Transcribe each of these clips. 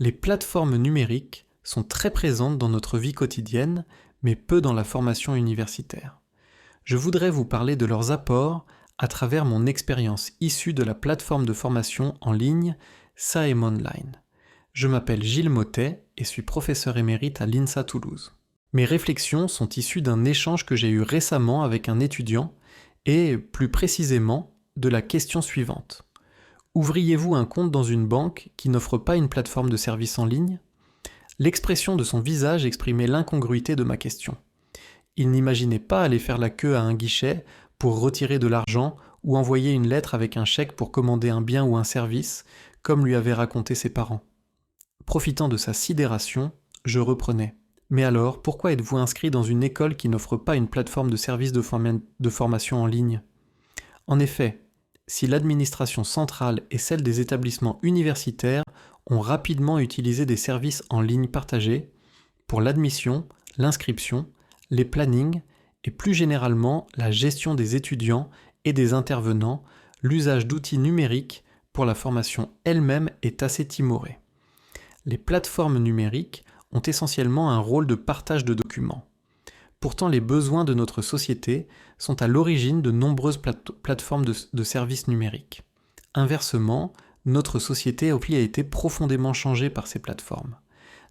Les plateformes numériques sont très présentes dans notre vie quotidienne, mais peu dans la formation universitaire. Je voudrais vous parler de leurs apports à travers mon expérience issue de la plateforme de formation en ligne Saem Online. Je m'appelle Gilles Mottet et suis professeur émérite à l'INSA Toulouse. Mes réflexions sont issues d'un échange que j'ai eu récemment avec un étudiant et, plus précisément, de la question suivante. Ouvriez-vous un compte dans une banque qui n'offre pas une plateforme de service en ligne ? L'expression de son visage exprimait l'incongruité de ma question. Il n'imaginait pas aller faire la queue à un guichet pour retirer de l'argent ou envoyer une lettre avec un chèque pour commander un bien ou un service, comme lui avaient raconté ses parents. Profitant de sa sidération, je reprenais. Mais alors, pourquoi êtes-vous inscrit dans une école qui n'offre pas une plateforme de service de formation en ligne ? En effet, si l'administration centrale et celle des établissements universitaires ont rapidement utilisé des services en ligne partagés pour l'admission, l'inscription, les plannings et plus généralement la gestion des étudiants et des intervenants, l'usage d'outils numériques pour la formation elle-même est assez timoré. Les plateformes numériques ont essentiellement un rôle de partage de documents. Pourtant, les besoins de notre société sont à l'origine de nombreuses plateformes de services numériques. Inversement, notre société a été profondément changée par ces plateformes.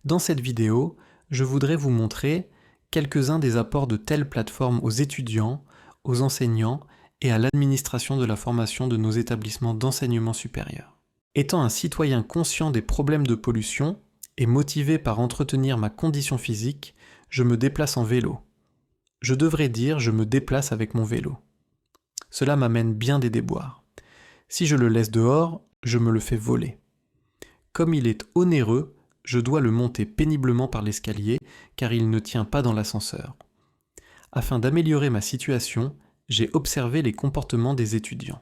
Dans cette vidéo, je voudrais vous montrer quelques-uns des apports de telles plateformes aux étudiants, aux enseignants et à l'administration de la formation de nos établissements d'enseignement supérieur. Étant un citoyen conscient des problèmes de pollution et motivé par entretenir ma condition physique, je me déplace en vélo. Je devrais dire je me déplace avec mon vélo. Cela m'amène bien des déboires. Si je le laisse dehors, je me le fais voler. Comme il est onéreux, je dois le monter péniblement par l'escalier car il ne tient pas dans l'ascenseur. Afin d'améliorer ma situation, j'ai observé les comportements des étudiants.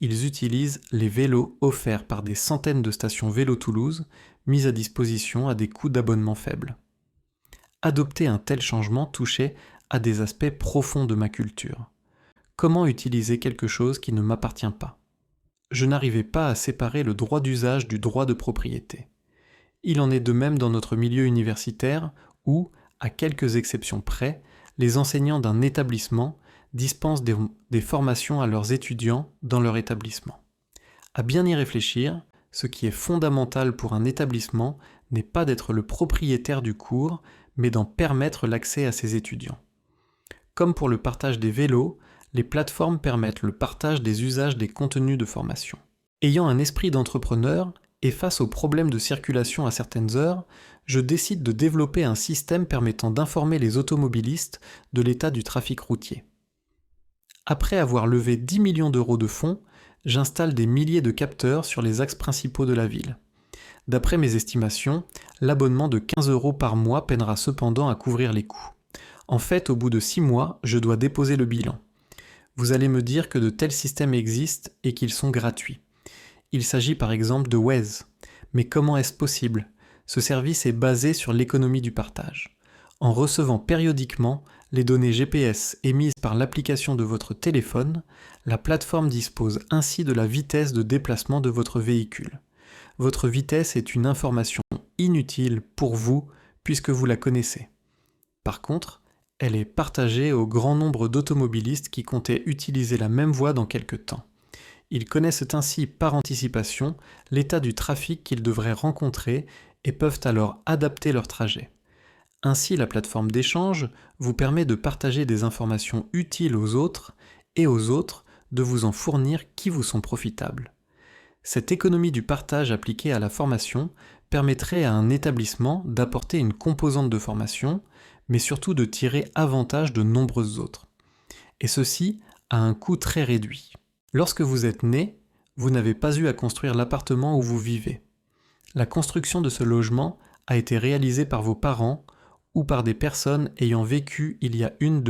Ils utilisent les vélos offerts par des centaines de stations Vélo Toulouse mises à disposition à des coûts d'abonnement faibles. Adopter un tel changement touchait à des aspects profonds de ma culture. Comment utiliser quelque chose qui ne m'appartient pas ? Je n'arrivais pas à séparer le droit d'usage du droit de propriété. Il en est de même dans notre milieu universitaire où, à quelques exceptions près, les enseignants d'un établissement dispensent des formations à leurs étudiants dans leur établissement. À bien y réfléchir, ce qui est fondamental pour un établissement n'est pas d'être le propriétaire du cours, mais d'en permettre l'accès à ses étudiants. Comme pour le partage des vélos, les plateformes permettent le partage des usages des contenus de formation. Ayant un esprit d'entrepreneur et face aux problèmes de circulation à certaines heures, je décide de développer un système permettant d'informer les automobilistes de l'état du trafic routier. Après avoir levé 10 millions d'euros de fonds, j'installe des milliers de capteurs sur les axes principaux de la ville. D'après mes estimations, l'abonnement de 15 € par mois peinera cependant à couvrir les coûts. En fait, au bout de 6 mois, je dois déposer le bilan. Vous allez me dire que de tels systèmes existent et qu'ils sont gratuits. Il s'agit par exemple de Waze. Mais comment est-ce possible ? Ce service est basé sur l'économie du partage. En recevant périodiquement les données GPS émises par l'application de votre téléphone, la plateforme dispose ainsi de la vitesse de déplacement de votre véhicule. Votre vitesse est une information inutile pour vous puisque vous la connaissez. Par contre, elle est partagée au grand nombre d'automobilistes qui comptaient utiliser la même voie dans quelques temps. Ils connaissent ainsi par anticipation l'état du trafic qu'ils devraient rencontrer et peuvent alors adapter leur trajet. Ainsi, la plateforme d'échange vous permet de partager des informations utiles aux autres et aux autres de vous en fournir qui vous sont profitables. Cette économie du partage appliquée à la formation permettrait à un établissement d'apporter une composante de formation, mais surtout de tirer avantage de nombreuses autres. Et ceci à un coût très réduit. Lorsque vous êtes né, vous n'avez pas eu à construire l'appartement où vous vivez. La construction de ce logement a été réalisée par vos parents ou par des personnes ayant vécu il y a une,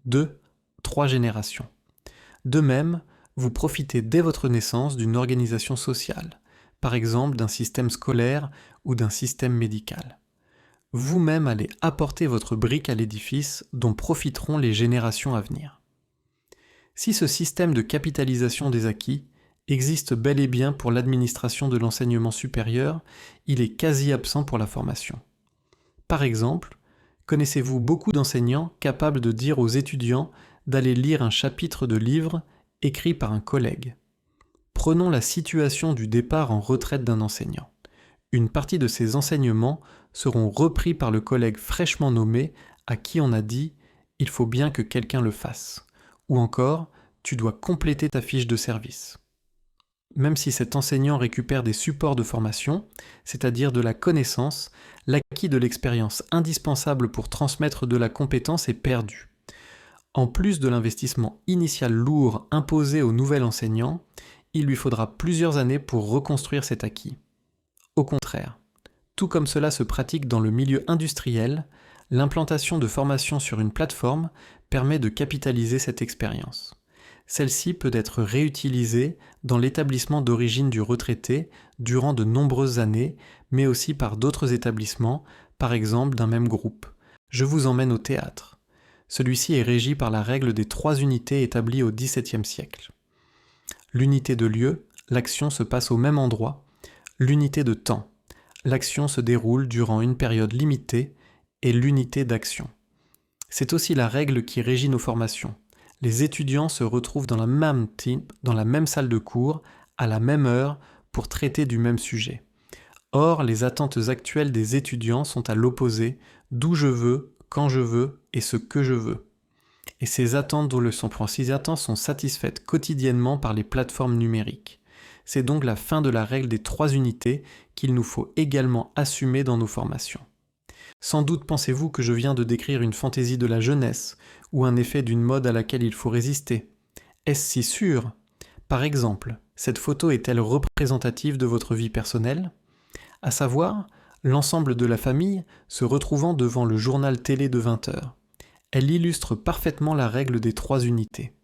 deux, trois générations. De même, vous profitez dès votre naissance d'une organisation sociale, par exemple d'un système scolaire ou d'un système médical. Vous-même allez apporter votre brique à l'édifice dont profiteront les générations à venir. Si ce système de capitalisation des acquis existe bel et bien pour l'administration de l'enseignement supérieur, il est quasi absent pour la formation. Par exemple, connaissez-vous beaucoup d'enseignants capables de dire aux étudiants d'aller lire un chapitre de livre écrit par un collègue? Prenons la situation du départ en retraite d'un enseignant. Une partie de ses enseignements seront repris par le collègue fraîchement nommé à qui on a dit « il faut bien que quelqu'un le fasse » ou encore « tu dois compléter ta fiche de service ». Même si cet enseignant récupère des supports de formation, c'est-à-dire de la connaissance, l'acquis de l'expérience indispensable pour transmettre de la compétence est perdu. En plus de l'investissement initial lourd imposé au nouvel enseignant, il lui faudra plusieurs années pour reconstruire cet acquis. Au contraire, tout comme cela se pratique dans le milieu industriel, l'implantation de formation sur une plateforme permet de capitaliser cette expérience. Celle-ci peut être réutilisée dans l'établissement d'origine du retraité durant de nombreuses années, mais aussi par d'autres établissements, par exemple d'un même groupe. Je vous emmène au théâtre. Celui-ci est régi par la règle des 3 unités établies au XVIIe siècle. L'unité de lieu, l'action se passe au même endroit. L'unité de temps, l'action se déroule durant une période limitée, et l'unité d'action. C'est aussi la règle qui régit nos formations. Les étudiants se retrouvent dans la même salle de cours, à la même heure, pour traiter du même sujet. Or, les attentes actuelles des étudiants sont à l'opposé, d'où je veux, quand je veux et ce que je veux. Et ces attentes sont satisfaites quotidiennement par les plateformes numériques. C'est donc la fin de la règle des 3 unités qu'il nous faut également assumer dans nos formations. Sans doute pensez-vous que je viens de décrire une fantaisie de la jeunesse ou un effet d'une mode à laquelle il faut résister. Est-ce si sûr? Par exemple, cette photo est-elle représentative de votre vie personnelle? À savoir, l'ensemble de la famille se retrouvant devant le journal télé de 20h. Elle illustre parfaitement la règle des 3 unités.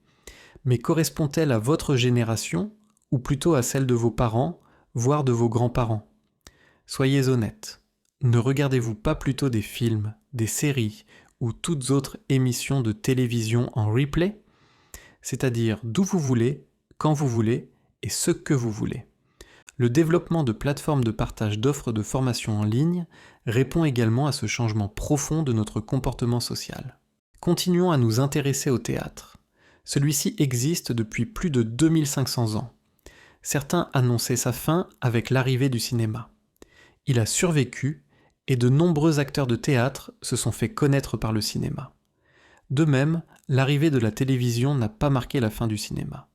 Mais correspond-elle à votre génération ou plutôt à celle de vos parents, voire de vos grands-parents? Soyez honnêtes. Ne regardez-vous pas plutôt des films, des séries ou toutes autres émissions de télévision en replay? C'est-à-dire d'où vous voulez, quand vous voulez et ce que vous voulez. Le développement de plateformes de partage d'offres de formation en ligne répond également à ce changement profond de notre comportement social. Continuons à nous intéresser au théâtre. Celui-ci existe depuis plus de 2500 ans. Certains annonçaient sa fin avec l'arrivée du cinéma. Il a survécu et de nombreux acteurs de théâtre se sont fait connaître par le cinéma. De même, l'arrivée de la télévision n'a pas marqué la fin du cinéma.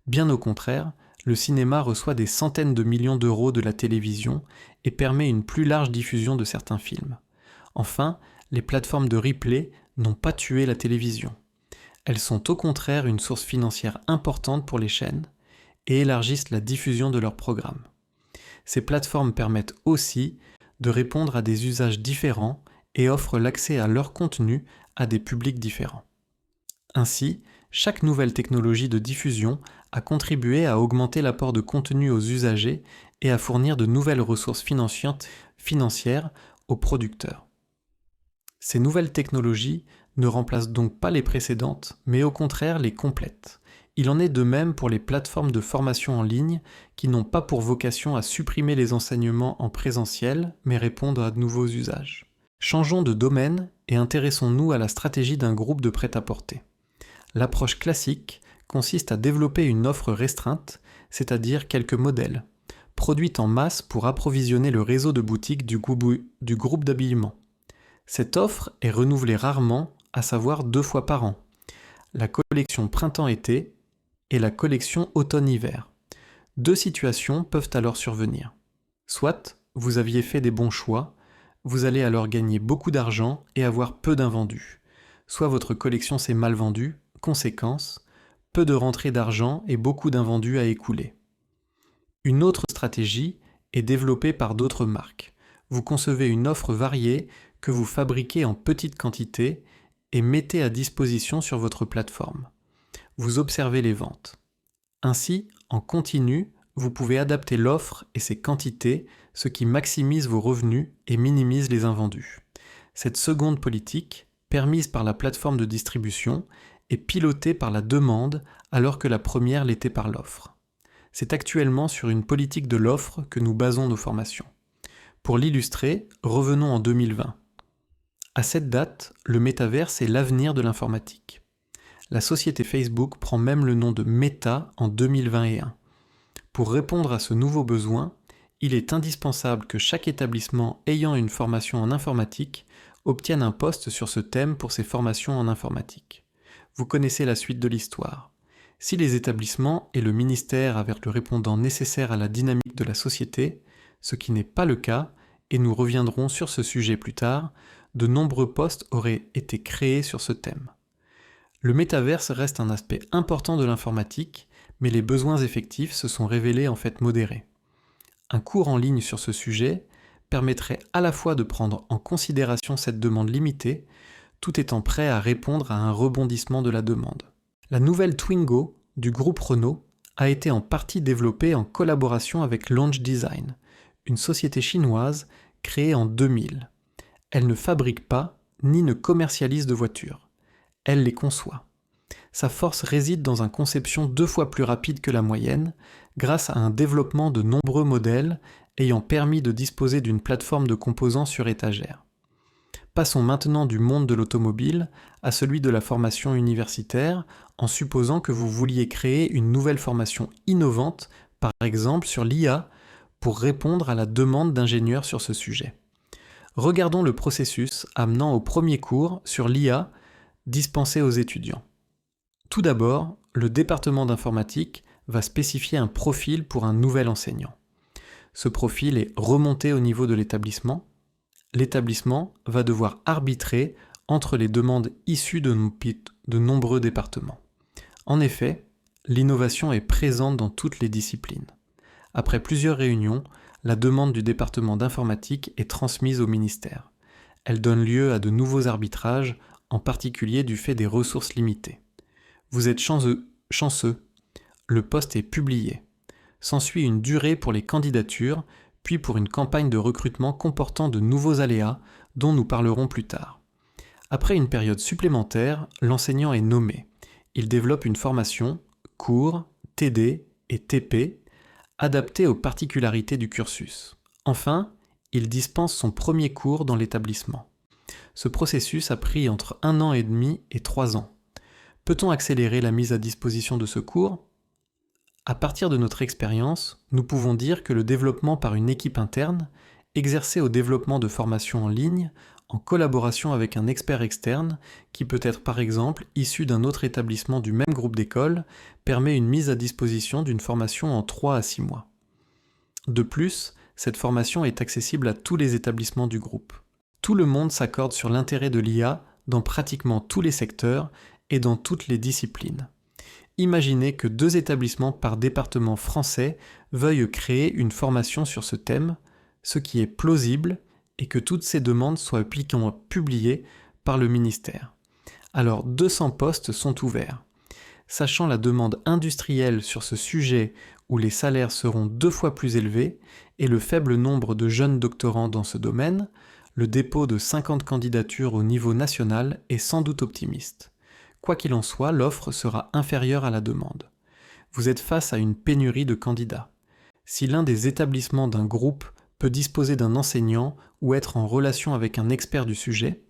Bien au contraire, le cinéma reçoit des centaines de millions d'euros de la télévision et permet une plus large diffusion de certains films. Enfin, les plateformes de replay n'ont pas tué la télévision. Elles sont au contraire une source financière importante pour les chaînes et élargissent la diffusion de leurs programmes. Ces plateformes permettent aussi de répondre à des usages différents et offrent l'accès à leur contenu à des publics différents. Ainsi, chaque nouvelle technologie de diffusion a contribué à augmenter l'apport de contenu aux usagers et à fournir de nouvelles ressources financières aux producteurs. Ces nouvelles technologies ne remplacent donc pas les précédentes, mais au contraire les complètent. Il en est de même pour les plateformes de formation en ligne qui n'ont pas pour vocation à supprimer les enseignements en présentiel, mais répondre à de nouveaux usages. Changeons de domaine et intéressons-nous à la stratégie d'un groupe de prêt-à-porter. L'approche classique consiste à développer une offre restreinte, c'est-à-dire quelques modèles, produite en masse pour approvisionner le réseau de boutiques du groupe d'habillement. Cette offre est renouvelée rarement, à savoir 2 fois par an. La collection printemps-été et la collection automne-hiver. 2 situations peuvent alors survenir. Soit vous aviez fait des bons choix, vous allez alors gagner beaucoup d'argent et avoir peu d'invendus. Soit votre collection s'est mal vendue, conséquence, peu de rentrées d'argent et beaucoup d'invendus à écouler. Une autre stratégie est développée par d'autres marques. Vous concevez une offre variée que vous fabriquez en petite quantité et mettez à disposition sur votre plateforme. Vous observez les ventes. Ainsi, en continu, vous pouvez adapter l'offre et ses quantités, ce qui maximise vos revenus et minimise les invendus. Cette seconde politique, permise par la plateforme de distribution, est pilotée par la demande alors que la première l'était par l'offre. C'est actuellement sur une politique de l'offre que nous basons nos formations. Pour l'illustrer, revenons en 2020. À cette date, le métaverse est l'avenir de l'informatique. La société Facebook prend même le nom de Meta en 2021. Pour répondre à ce nouveau besoin, il est indispensable que chaque établissement ayant une formation en informatique obtienne un poste sur ce thème pour ses formations en informatique. Vous connaissez la suite de l'histoire. Si les établissements et le ministère avaient le répondant nécessaire à la dynamique de la société, ce qui n'est pas le cas, et nous reviendrons sur ce sujet plus tard, de nombreux postes auraient été créés sur ce thème. Le métaverse reste un aspect important de l'informatique, mais les besoins effectifs se sont révélés en fait modérés. Un cours en ligne sur ce sujet permettrait à la fois de prendre en considération cette demande limitée, tout étant prêt à répondre à un rebondissement de la demande. La nouvelle Twingo du groupe Renault a été en partie développée en collaboration avec Launch Design, une société chinoise créée en 2000. Elle ne fabrique pas ni ne commercialise de voitures. Elle les conçoit. Sa force réside dans une conception 2 fois plus rapide que la moyenne, grâce à un développement de nombreux modèles ayant permis de disposer d'une plateforme de composants sur étagère. Passons maintenant du monde de l'automobile à celui de la formation universitaire, en supposant que vous vouliez créer une nouvelle formation innovante, par exemple sur l'IA, pour répondre à la demande d'ingénieurs sur ce sujet. Regardons le processus amenant au premier cours sur l'IA dispensé aux étudiants. Tout d'abord, le département d'informatique va spécifier un profil pour un nouvel enseignant. Ce profil est remonté au niveau de l'établissement. L'établissement va devoir arbitrer entre les demandes issues de nombreux départements. En effet, l'innovation est présente dans toutes les disciplines. Après plusieurs réunions, la demande du département d'informatique est transmise au ministère. Elle donne lieu à de nouveaux arbitrages, en particulier du fait des ressources limitées. Vous êtes chanceux. Le poste est publié. S'ensuit une durée pour les candidatures, puis pour une campagne de recrutement comportant de nouveaux aléas dont nous parlerons plus tard. Après une période supplémentaire, l'enseignant est nommé. Il développe une formation, cours, TD et TP, adaptée aux particularités du cursus. Enfin, il dispense son premier cours dans l'établissement. Ce processus a pris entre 1 an et demi et 3 ans. Peut-on accélérer la mise à disposition de ce cours ? À partir de notre expérience, nous pouvons dire que le développement par une équipe interne, exercé au développement de formations en ligne, en collaboration avec un expert externe, qui peut être par exemple issu d'un autre établissement du même groupe d'école, permet une mise à disposition d'une formation en 3 à 6 mois. De plus, cette formation est accessible à tous les établissements du groupe. Tout le monde s'accorde sur l'intérêt de l'IA dans pratiquement tous les secteurs et dans toutes les disciplines. Imaginez que 2 établissements par département français veuillent créer une formation sur ce thème, ce qui est plausible, et que toutes ces demandes soient publiées par le ministère. Alors 200 postes sont ouverts. Sachant la demande industrielle sur ce sujet où les salaires seront 2 fois plus élevés et le faible nombre de jeunes doctorants dans ce domaine, le dépôt de 50 candidatures au niveau national est sans doute optimiste. Quoi qu'il en soit, l'offre sera inférieure à la demande. Vous êtes face à une pénurie de candidats. Si l'un des établissements d'un groupe peut disposer d'un enseignant ou être en relation avec un expert du sujet,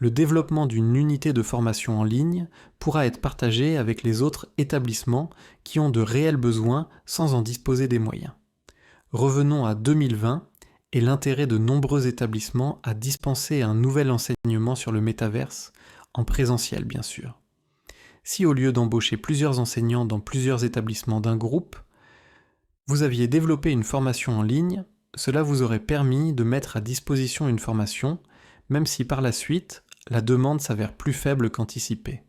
le développement d'une unité de formation en ligne pourra être partagé avec les autres établissements qui ont de réels besoins sans en disposer des moyens. Revenons à 2020 et l'intérêt de nombreux établissements à dispenser un nouvel enseignement sur le métaverse, en présentiel bien sûr. Si au lieu d'embaucher plusieurs enseignants dans plusieurs établissements d'un groupe, vous aviez développé une formation en ligne, cela vous aurait permis de mettre à disposition une formation, même si par la suite, la demande s'avère plus faible qu'anticipée.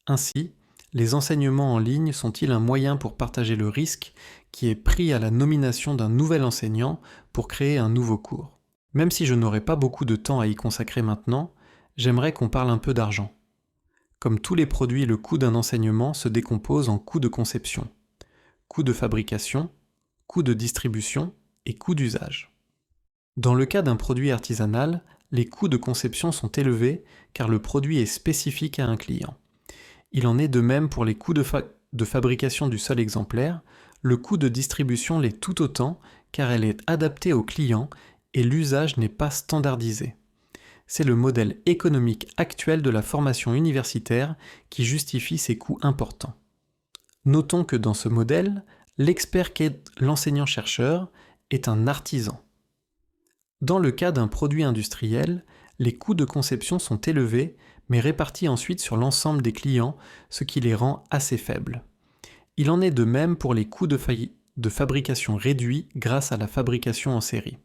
Ainsi, les enseignements en ligne sont-ils un moyen pour partager le risque qui est pris à la nomination d'un nouvel enseignant pour créer un nouveau cours ? Même si je n'aurai pas beaucoup de temps à y consacrer maintenant, j'aimerais qu'on parle un peu d'argent. Comme tous les produits, le coût d'un enseignement se décompose en coût de conception, coût de fabrication, coût de distribution et coût d'usage. Dans le cas d'un produit artisanal, les coûts de conception sont élevés car le produit est spécifique à un client. Il en est de même pour les coûts de fabrication du seul exemplaire, le coût de distribution l'est tout autant car elle est adaptée au client et l'usage n'est pas standardisé. C'est le modèle économique actuel de la formation universitaire qui justifie ces coûts importants. Notons que dans ce modèle, l'expert qu'est l'enseignant-chercheur est un artisan. Dans le cas d'un produit industriel, les coûts de conception sont élevés, mais répartis ensuite sur l'ensemble des clients, ce qui les rend assez faibles. Il en est de même pour les coûts de fabrication réduits grâce à la fabrication en série.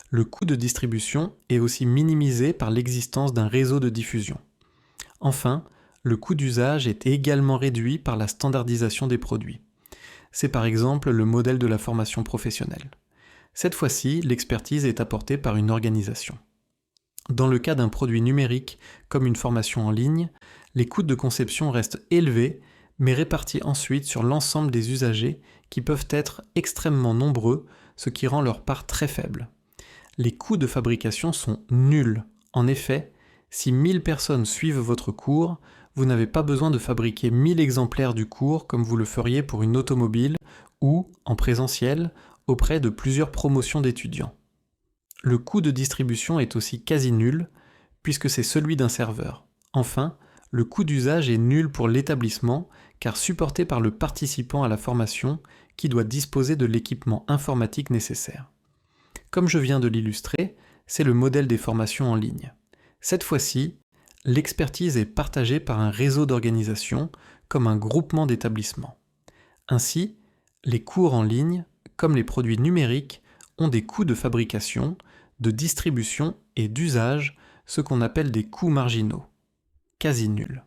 Le coût de distribution est aussi minimisé par l'existence d'un réseau de diffusion. Enfin, le coût d'usage est également réduit par la standardisation des produits. C'est par exemple le modèle de la formation professionnelle. Cette fois-ci, l'expertise est apportée par une organisation. Dans le cas d'un produit numérique, comme une formation en ligne, les coûts de conception restent élevés, mais répartis ensuite sur l'ensemble des usagers qui peuvent être extrêmement nombreux, ce qui rend leur part très faible. Les coûts de fabrication sont nuls. En effet, si 1000 personnes suivent votre cours, vous n'avez pas besoin de fabriquer 1000 exemplaires du cours comme vous le feriez pour une automobile ou, en présentiel, auprès de plusieurs promotions d'étudiants. Le coût de distribution est aussi quasi nul, puisque c'est celui d'un serveur. Enfin, le coût d'usage est nul pour l'établissement, car supporté par le participant à la formation qui doit disposer de l'équipement informatique nécessaire. Comme je viens de l'illustrer, c'est le modèle des formations en ligne. Cette fois-ci, l'expertise est partagée par un réseau d'organisations, comme un groupement d'établissements. Ainsi, les cours en ligne, comme les produits numériques, ont des coûts de fabrication, de distribution et d'usage, ce qu'on appelle des coûts marginaux, quasi nuls.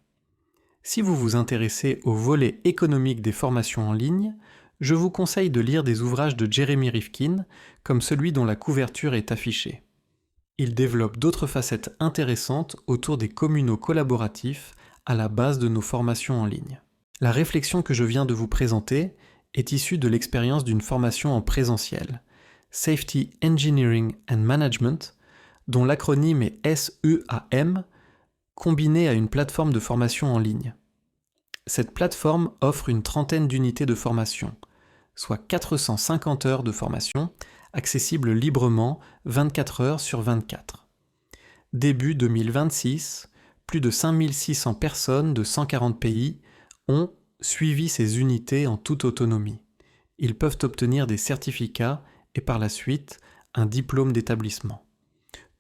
Si vous vous intéressez au volet économique des formations en ligne, je vous conseille de lire des ouvrages de Jeremy Rifkin, comme celui dont la couverture est affichée. Il développe d'autres facettes intéressantes autour des communaux collaboratifs à la base de nos formations en ligne. La réflexion que je viens de vous présenter est issue de l'expérience d'une formation en présentiel, Safety Engineering and Management, dont l'acronyme est SEAM, combiné à une plateforme de formation en ligne. Cette plateforme offre une trentaine d'unités de formation, soit 450 heures de formation, accessibles librement 24 heures sur 24. Début 2026, plus de 5600 personnes de 140 pays ont suivi ces unités en toute autonomie. Ils peuvent obtenir des certificats et par la suite un diplôme d'établissement.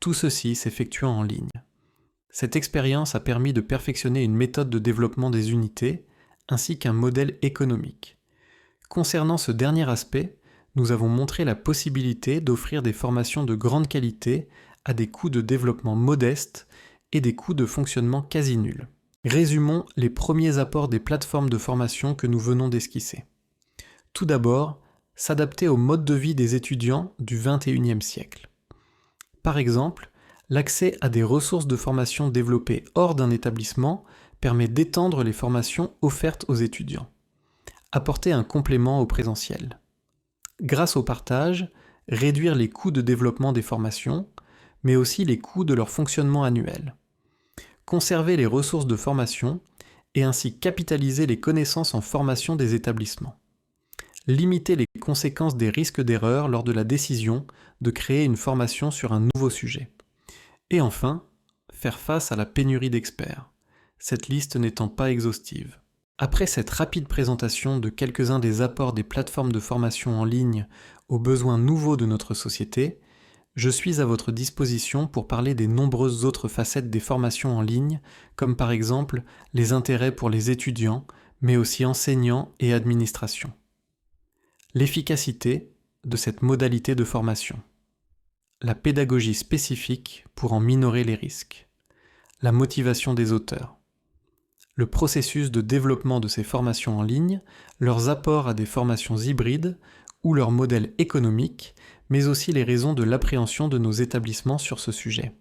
Tout ceci s'effectuant en ligne. Cette expérience a permis de perfectionner une méthode de développement des unités ainsi qu'un modèle économique. Concernant ce dernier aspect, nous avons montré la possibilité d'offrir des formations de grande qualité à des coûts de développement modestes et des coûts de fonctionnement quasi nuls. Résumons les premiers apports des plateformes de formation que nous venons d'esquisser. Tout d'abord, s'adapter au mode de vie des étudiants du XXIe siècle. Par exemple, l'accès à des ressources de formation développées hors d'un établissement permet d'étendre les formations offertes aux étudiants. Apporter un complément au présentiel. Grâce au partage, réduire les coûts de développement des formations, mais aussi les coûts de leur fonctionnement annuel. Conserver les ressources de formation et ainsi capitaliser les connaissances en formation des établissements. Limiter les conséquences des risques d'erreur lors de la décision de créer une formation sur un nouveau sujet. Et enfin, faire face à la pénurie d'experts, cette liste n'étant pas exhaustive. Après cette rapide présentation de quelques-uns des apports des plateformes de formation en ligne aux besoins nouveaux de notre société, je suis à votre disposition pour parler des nombreuses autres facettes des formations en ligne, comme par exemple les intérêts pour les étudiants, mais aussi enseignants et administration. L'efficacité de cette modalité de formation. La pédagogie spécifique pour en minorer les risques. La motivation des auteurs. Le processus de développement de ces formations en ligne, leurs apports à des formations hybrides ou leur modèle économique, mais aussi les raisons de l'appréhension de nos établissements sur ce sujet.